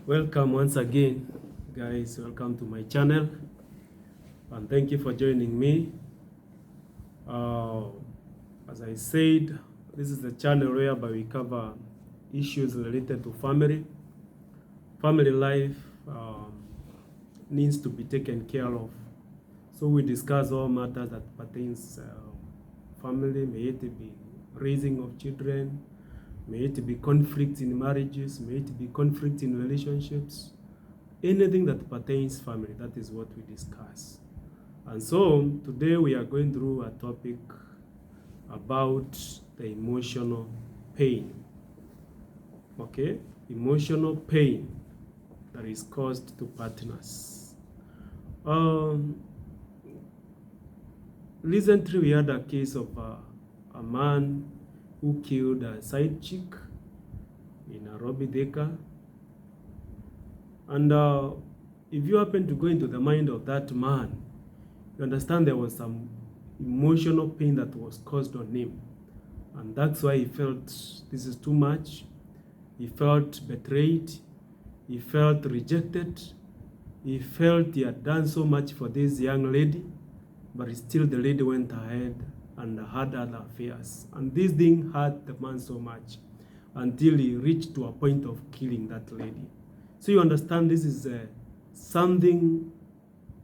Welcome once again, guys. Welcome to my channel, and thank you for joining me. As I said, this is the channel whereby we cover issues related to family. Family life needs to be taken care of. So we discuss all matters that pertains family, may it be raising of children, may it be conflict in marriages, may it be conflict in relationships, anything that pertains family, that is what we discuss. And so today we are going through a topic about the emotional pain. Okay? Emotional pain that is caused to partners. Recently we had a case of a man who killed a side chick in Nairobi, Dhaka. And if you happen to go into the mind of that man, you understand there was some emotional pain that was caused on him. And that's why he felt this is too much. He felt betrayed. He felt rejected. He felt he had done so much for this young lady, but still the lady went ahead and had other affairs. And this thing hurt the man so much until he reached to a point of killing that lady. So you understand this is something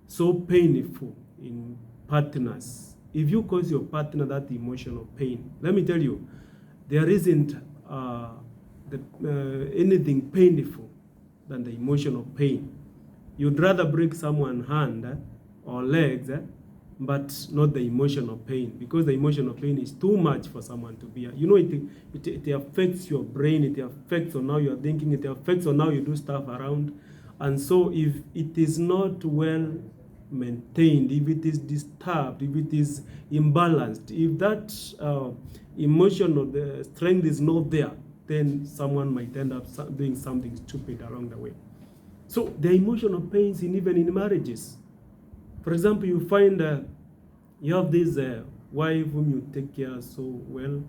so painful in partners. If you cause your partner that emotional pain, let me tell you, there isn't anything painful than the emotional pain. You'd rather break someone's hand or legs, but not the emotional pain, because the emotional pain is too much for someone to bear. You know, it affects your brain, it affects on how you're thinking, it affects on how you do stuff around. And so if it is not well maintained, if it is disturbed, if it is imbalanced, if that emotional the strength is not there, then someone might end up doing something stupid along the way. So the emotional pains even in marriages. For example, you find you have this wife whom you take care so well,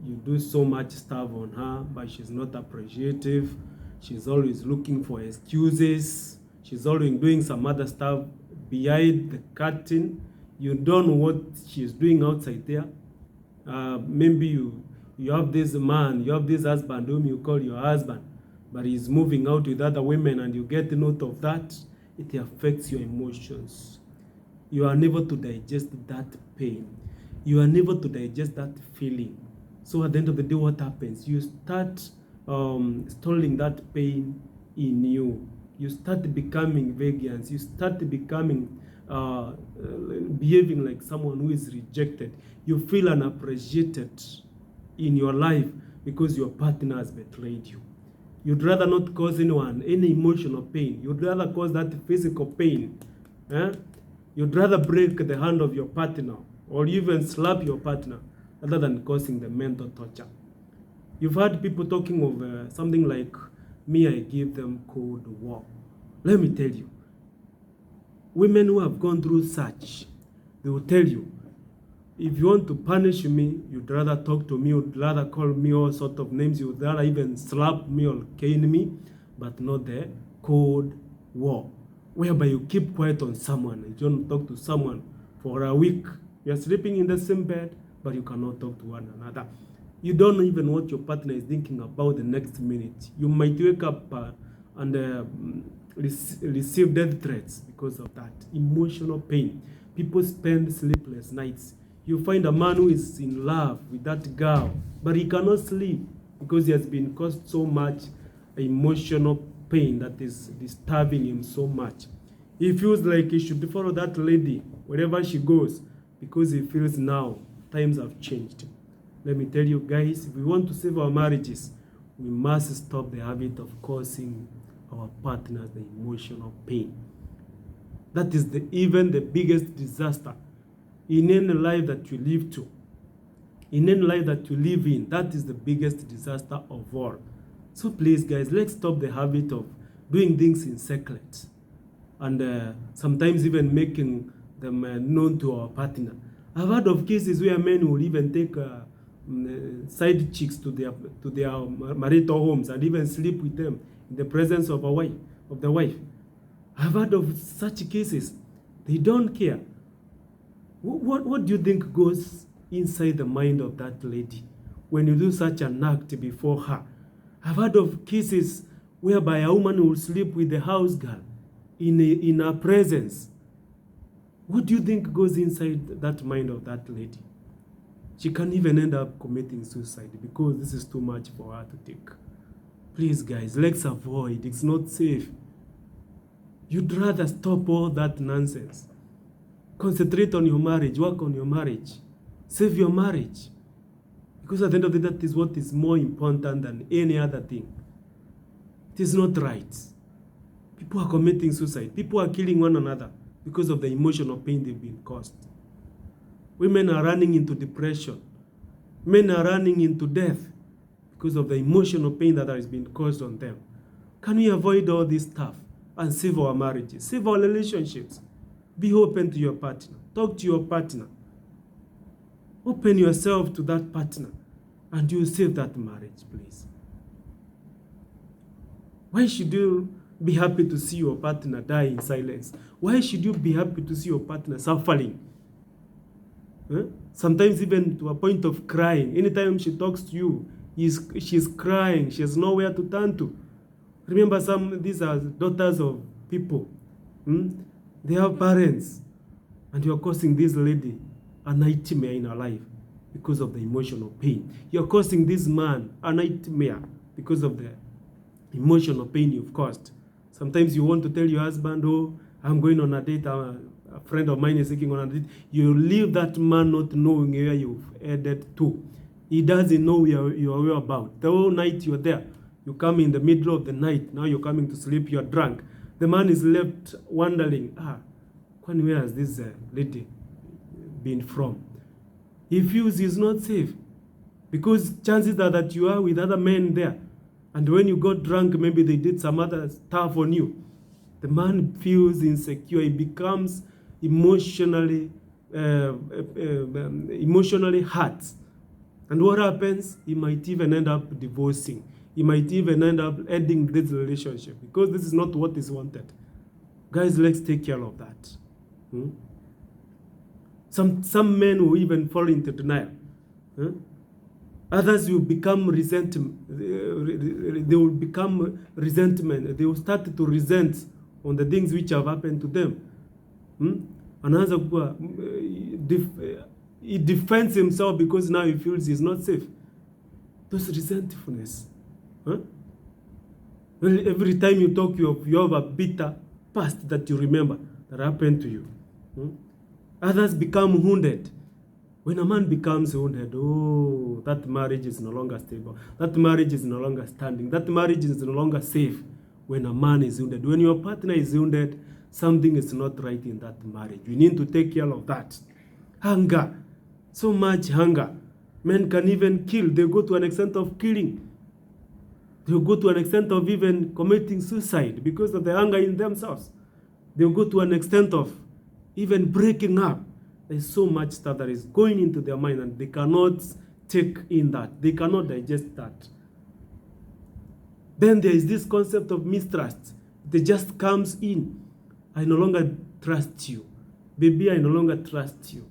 you do so much stuff on her, but she's not appreciative. She's always looking for excuses. She's always doing some other stuff behind the curtain. You don't know what she's doing outside there. Maybe you have this man, you have this husband whom you call your husband, but he's moving out with other women, and you get note of that. It affects your emotions. You are unable to digest that pain. You are unable to digest that feeling. So at the end of the day, what happens? You start stalling that pain in you. You start becoming vegans. You start becoming behaving like someone who is rejected. You feel unappreciated in your life because your partner has betrayed you. You'd rather not cause anyone any emotional pain. You'd rather cause that physical pain. You'd rather break the hand of your partner or even slap your partner rather than causing the mental torture. You've heard people talking of something like, me, I give them Cold War. Let me tell you, women who have gone through such, they will tell you, if you want to punish me, you'd rather talk to me, you'd rather call me all sort of names, you'd rather even slap me or cane me, but not the Cold War, whereby you keep quiet on someone, you don't talk to someone for a week. You're sleeping in the same bed, but you cannot talk to one another. You don't know even what your partner is thinking about the next minute. You might wake up and receive death threats because of that emotional pain. People spend sleepless nights. You find a man who is in love with that girl, but he cannot sleep because he has been caused so much emotional pain that is disturbing him so much. He feels like he should follow that lady wherever she goes because he feels now times have changed. Let me tell you guys, if we want to save our marriages, we must stop the habit of causing our partners the emotional pain. That is even the biggest disaster in any life that you live to. In any life that you live in, that is the biggest disaster of all. So please guys, let's stop the habit of doing things in secret and sometimes even making them known to our partner. I've heard of cases where men will even take side chicks to their marital homes and even sleep with them in the presence of the wife. I've heard of such cases. They don't care. What do you think goes inside the mind of that lady when you do such an act before her? I've heard of cases whereby a woman will sleep with the house girl in her presence. What do you think goes inside that mind of that lady? She can even end up committing suicide because this is too much for her to take. Please, guys, let's avoid. It's not safe. You'd rather stop all that nonsense. Concentrate on your marriage. Work on your marriage. Save your marriage. Because at the end of the day, that is what is more important than any other thing. It is not right. People are committing suicide. People are killing one another because of the emotional pain they've been caused. Women are running into depression. Men are running into death because of the emotional pain that has been caused on them. Can we avoid all this stuff and save our marriages, save our relationships? Be open to your partner. Talk to your partner. Open yourself to that partner and you save that marriage, please. Why should you be happy to see your partner die in silence? Why should you be happy to see your partner suffering? Sometimes even to a point of crying. Anytime she talks to you, she's crying. She has nowhere to turn to. Remember, these are daughters of people. They have parents. And you're causing this lady a nightmare in her life because of the emotional pain. You're causing this man a nightmare because of the emotional pain you've caused. Sometimes you want to tell your husband, oh, I'm going on a date. A friend of mine is taking on a date. You leave that man not knowing where you've headed to. He doesn't know where you're about. The whole night you're there. You come in the middle of the night. Now you're coming to sleep. You're drunk. The man is left wondering, where has this lady been from? He feels he's not safe because chances are that you are with other men there. And when you got drunk, maybe they did some other stuff on you. The man feels insecure. He becomes emotionally hurt. And what happens? He might even end up divorcing. He might even end up ending this relationship because this is not what is wanted. Guys, let's take care of that. Some men will even fall into denial. Others will become resentment. They will become resentment. They will start to resent on the things which have happened to them. Another, he defends himself because now he feels he's not safe. Those resentfulness. Well, every time you talk, you have a bitter past that you remember that happened to you. Others become wounded. When a man becomes wounded, oh, that marriage is no longer stable. That marriage is no longer standing. That marriage is no longer safe when a man is wounded. When your partner is wounded, something is not right in that marriage. You need to take care of that. Hunger. So much hunger. Men can even kill. They go to an extent of killing. They'll go to an extent of even committing suicide because of the hunger in themselves. They'll go to an extent of even breaking up. There's so much stuff that is going into their mind and they cannot take in that. They cannot digest that. Then there is this concept of mistrust. It just comes in. I no longer trust you. Baby, I no longer trust you.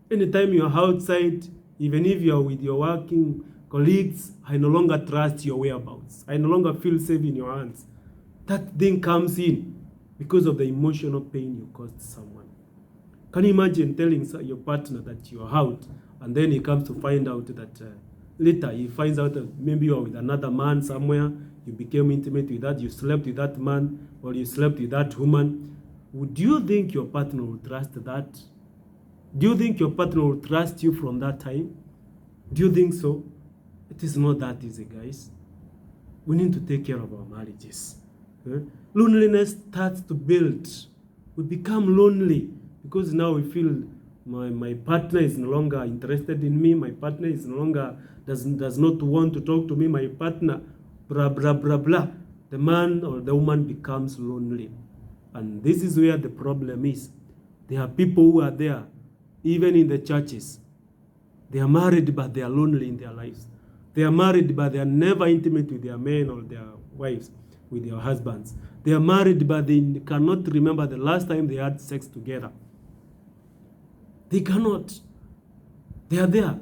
Anytime you're outside, even if you're with your working colleagues, I no longer trust your whereabouts. I no longer feel safe in your hands. That thing comes in because of the emotional pain you caused someone. Can you imagine telling your partner that you're out and then he comes to find out that later he finds out that maybe you're with another man somewhere, you became intimate with that, you slept with that man or you slept with that woman. Would you think your partner will trust that? Do you think your partner will trust you from that time? Do you think so? It is not that easy, guys. We need to take care of our marriages. Loneliness starts to build. We become lonely because now we feel my partner is no longer interested in me. My partner is no longer does not want to talk to me. My partner, blah, blah, blah, blah. The man or the woman becomes lonely. And this is where the problem is. There are people who are there, even in the churches. They are married, but they are lonely in their lives. They are married, but they are never intimate with their men or their wives. with your husbands. They are married, but they cannot remember the last time they had sex together. They cannot. They are there.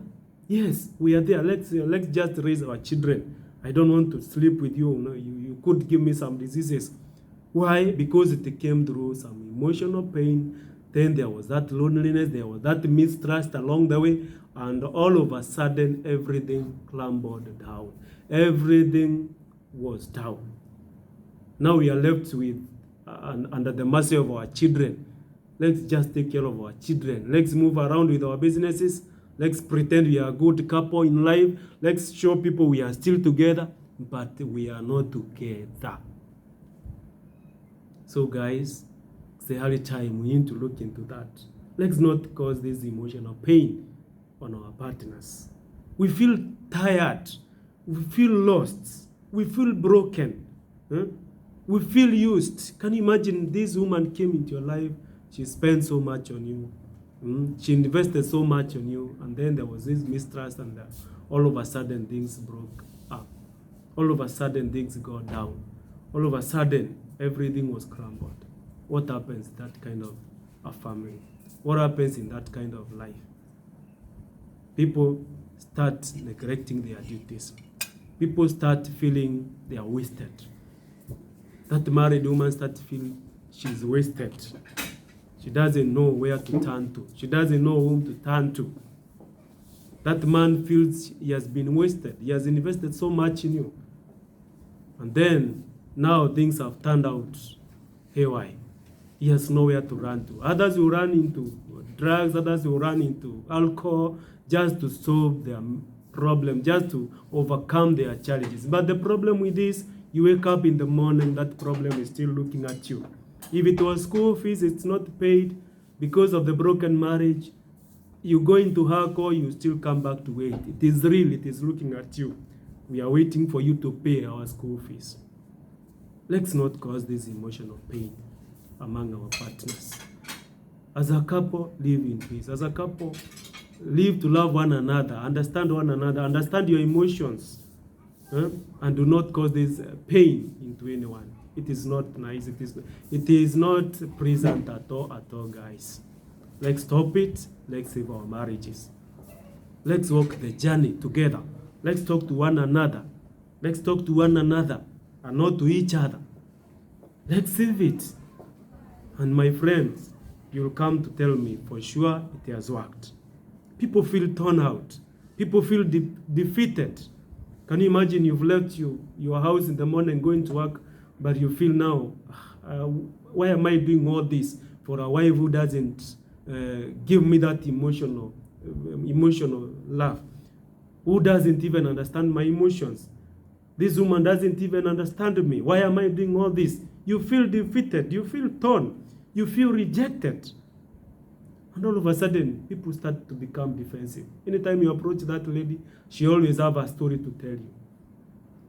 Yes, we are there. Let's just raise our children. I don't want to sleep with you. No, you could give me some diseases. Why? Because it came through some emotional pain. Then there was that loneliness. There was that mistrust along the way. And all of a sudden, everything clambered down. Everything was down. Now we are left with, under the mercy of our children. Let's just take care of our children. Let's move around with our businesses. Let's pretend we are a good couple in life. Let's show people we are still together, but we are not together. So guys, it's the early time. We need to look into that. Let's not cause this emotional pain on our partners. We feel tired. We feel lost. We feel broken. We feel used. Can you imagine this woman came into your life? She spent so much on you. She invested so much on you, and then there was this mistrust, and all of a sudden things broke up. All of a sudden things got down. All of a sudden everything was crumbled. What happens in that kind of a family? What happens in that kind of life? People start neglecting their duties. People start feeling they are wasted. That married woman starts feeling she's wasted. She doesn't know where to turn to. She doesn't know whom to turn to. That man feels he has been wasted. He has invested so much in you. And then, now things have turned out haywire. He has nowhere to run to. Others will run into drugs. Others will run into alcohol just to solve their problem, just to overcome their challenges. But the problem with this, you wake up in the morning, that problem is still looking at you. If it was school fees, it's not paid because of the broken marriage. You go into hardcore, you still come back to wait. It is real, it is looking at you. We are waiting for you to pay our school fees. Let's not cause this emotional pain among our partners. As a couple, live in peace. As a couple, live to love one another, understand one another, understand your emotions, and do not cause this pain into anyone. It is not nice. It is not pleasant at all, guys. Let's stop it. Let's save our marriages. Let's walk the journey together. Let's talk to one another. Let's talk to one another and not to each other. Let's save it. And my friends, you'll come to tell me for sure it has worked. People feel torn out. People feel defeated. Can you imagine you've left your house in the morning going to work, but you feel now, why am I doing all this for a wife who doesn't give me that emotional love, who doesn't even understand my emotions? This woman doesn't even understand me. Why am I doing all this? You feel defeated. You feel torn. You feel rejected. And all of a sudden, people start to become defensive. Anytime you approach that lady, she always have a story to tell you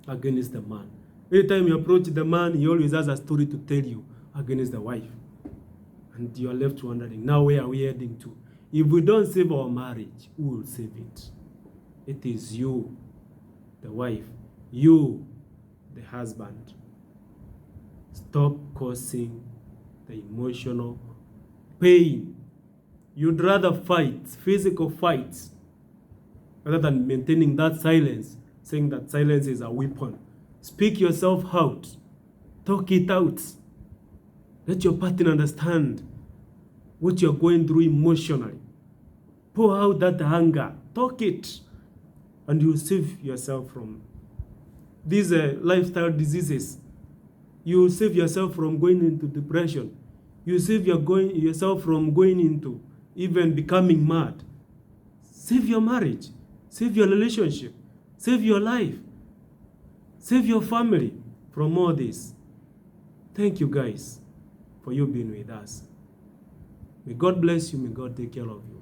against the man. Anytime you approach the man, he always has a story to tell you against the wife. And you are left wondering, now where are we heading to? If we don't save our marriage, who will save it? It is you, the wife. You, the husband. Stop causing the emotional pain. You'd rather fight, physical fights, rather than maintaining that silence, saying that silence is a weapon. Speak yourself out. Talk it out. Let your partner understand what you're going through emotionally. Pour out that anger. Talk it. And you save yourself from these lifestyle diseases. You save yourself from going into depression. You save yourself from going into even becoming mad. Save your marriage. Save your relationship. Save your life. Save your family from all this. Thank you guys for you being with us. May God bless you. May God take care of you.